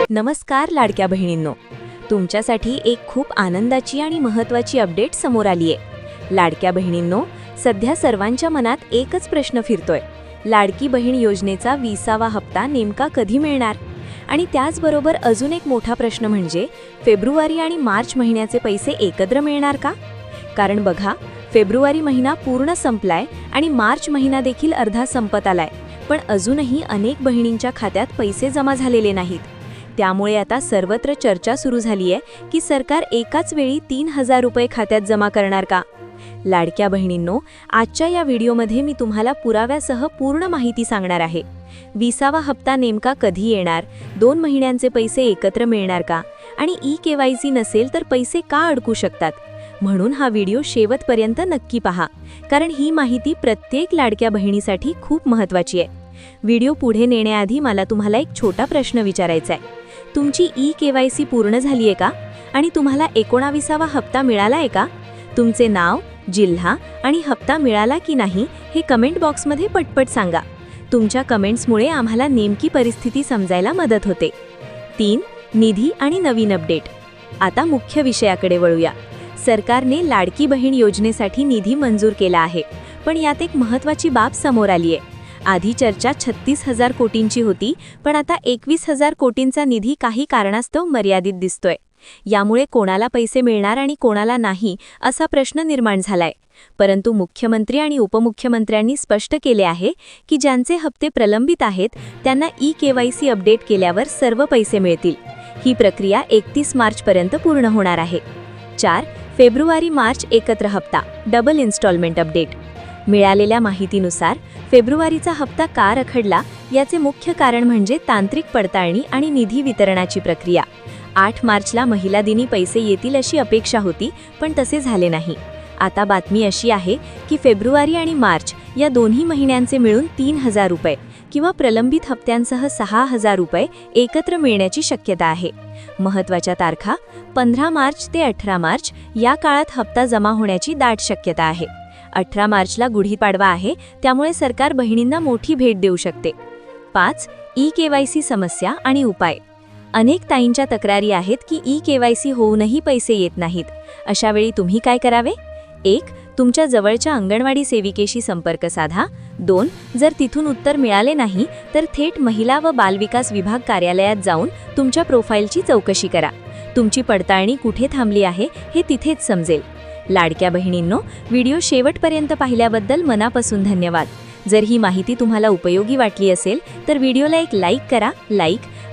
नमस्कार लाडक्या बहिणींनो, तुमच्यासाठी एक खूप आनंदाची आणि महत्त्वाची अपडेट समोर आली आहे। लाडक्या बहिणींनो, सध्या सर्वांच्या मनात एकच प्रश्न फिरतोय, लाडकी बहीण योजनेचा 20वा हप्ता नेमका कधी मिळणार? आणि त्याचबरोबर अजून एक मोठा प्रश्न म्हणजे फेब्रुवारी आणि मार्च महिन्याचे पैसे एकत्र मिळणार का? कारण बघा, फेब्रुवारी महिना पूर्ण संपलाय आणि मार्च महिना देखील अर्धा संपत आलाय, पण अजूनही अनेक बहिणींच्या खात्यात पैसे जमा झालेले नाहीत। त्यामुळे आता सर्वत्र चर्चा सुरू झाली आहे की सरकार एकाच वेळी 3000 रुपये खात्यात जमा करणार का? लाडक्या बहिणींनो, आजच्या या व्हिडिओमध्ये मी तुम्हाला पुराव्यासह पूर्ण माहिती सांगणार आहे। 20वा हप्ता नेमका कधी येणार, 2 महिन्यांचे पैसे एकत्र मिळणार का, आणि ई-केवायसी नसेल तर पैसे का अडकू शकतात? म्हणून हा व्हिडिओ शेवटपर्यंत नक्की पहा, कारण ही माहिती प्रत्येक लाडक्या बहिणीसाठी खूप महत्त्वाची आहे। व्हिडिओ पुढे नेण्याआधी मला तुम्हाला एक छोटा प्रश्न विचारायचा आहे। तुमची ई-केवायसी पूर्ण झाली आहे का? आणि तुम्हाला 19वा हप्ता मिळाला आहे का? तुमचे नाव, जिल्हा आणि हप्ता मिळाला की नाही हे कमेंट बॉक्समध्ये पटपट सांगा। तुमच्या कमेंट्समुळे आम्हाला नेमकी परिस्थिती समजायला मदत होते। 3. निधी आणि नवीन अपडेट। आता मुख्य विषयाकडे वळूया। सरकारने लाडकी बहीण योजनेसाठी निधी मंजूर केला आहे, पण यात एक महत्त्वाची बाब समोर आली आहे। आधी चर्चा 36,000 कोटींची होती, पण आता 21,000 कोटींचा निधी काही कारणास्तव मर्यादित दिसतोय। यामुळे कोणाला पैसे मिळणार आणि कोणाला नाही असा प्रश्न निर्माण झालाय। परंतु मुख्यमंत्री आणि उपमुख्यमंत्र्यांनी स्पष्ट केले आहे की ज्यांचे हप्ते प्रलंबित आहेत त्यांना ई-केवायसी अपडेट केल्यावर सर्व पैसे मिळतील। ही प्रक्रिया 31 मार्चपर्यंत पूर्ण होणार आहे। 4. फेब्रुवारी-मार्च एकत्र हप्ता डबल इन्स्टॉलमेंट अपडेट। मिळालेल्या माहितीनुसार फेब्रुवारीचा हप्ता का रखडला याचे मुख्य कारण म्हणजे तांत्रिक पडताळणी आणि निधी वितरणाची प्रक्रिया। 8 मार्चला महिला दिनी पैसे येतील अशी अपेक्षा होती, पण तसे झाले नाही। आता बातमी अशी आहे की फेब्रुवारी आणि मार्च या दोन्ही महिन्यांचे मिळून 3000 रुपये किंवा प्रलंबित हप्त्यांसह 6000 रुपये एकत्र मिळण्याची शक्यता आहे। महत्त्वाच्या तारखा 15 मार्च ते 18 मार्च या काळात हप्ता जमा होण्याची दाट शक्यता आहे। 18 मार्चला गुढीपाडवा आहे, त्यामुळे सरकार बहिणींना मोठी भेट देऊ शकते। 5. ई-केवायसी समस्या आणि उपाय। अनेक ताईंच्या तक्रारी आहेत की ई-केवायसी होऊनही पैसे येत नाहीत। अशा वेळी तुम्ही काय करावे? 1. तुमच्या जवळच्या अंगणवाडी सेविकेशी संपर्क साधा। 2. जर तिथून उत्तर मिळाले नाही तर थेट महिला व बालविकास विभाग कार्यालयात जाऊन तुमच्या प्रोफाईलची चौकशी करा। तुमची पडताळणी कुठे थांबली आहे हे तिथेच समजेल। लाडक्या बहिणींनो, व्हिडिओ शेवटपर्यंत पाहिल्याबद्दल मनापासून धन्यवाद। जर ही माहिती तुम्हाला उपयोगी वाटली असेल तर व्हिडिओला एक लाईक करा,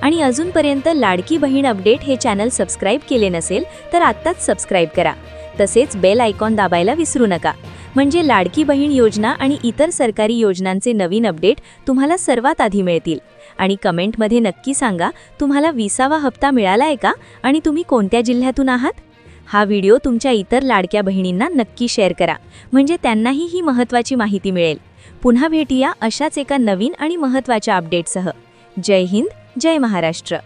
आणि अजूनपर्यंत लाडकी बहीण अपडेट हे चॅनल सबस्क्राईब केले नसेल तर आत्ताच सबस्क्राईब करा। तसेच बेल आयकॉन दाबायला विसरू नका, म्हणजे लाडकी बहीण योजना आणि इतर सरकारी योजनांचे नवीन अपडेट तुम्हाला सर्वात आधी मिळतील। आणि कमेंटमध्ये नक्की सांगा, तुम्हाला 20वा हप्ता मिळाला आहे का आणि तुम्ही कोणत्या जिल्ह्यातून आहात? हा व्हिडिओ तुमच्या इतर लाडक्या बहिणींना नक्की शेअर करा, म्हणजे त्यांनाही ही महत्त्वाची माहिती मिळेल। पुन्हा भेटूया अशाच एका नवीन आणि महत्त्वाच्या अपडेटसह। जय हिंद, जय महाराष्ट्र।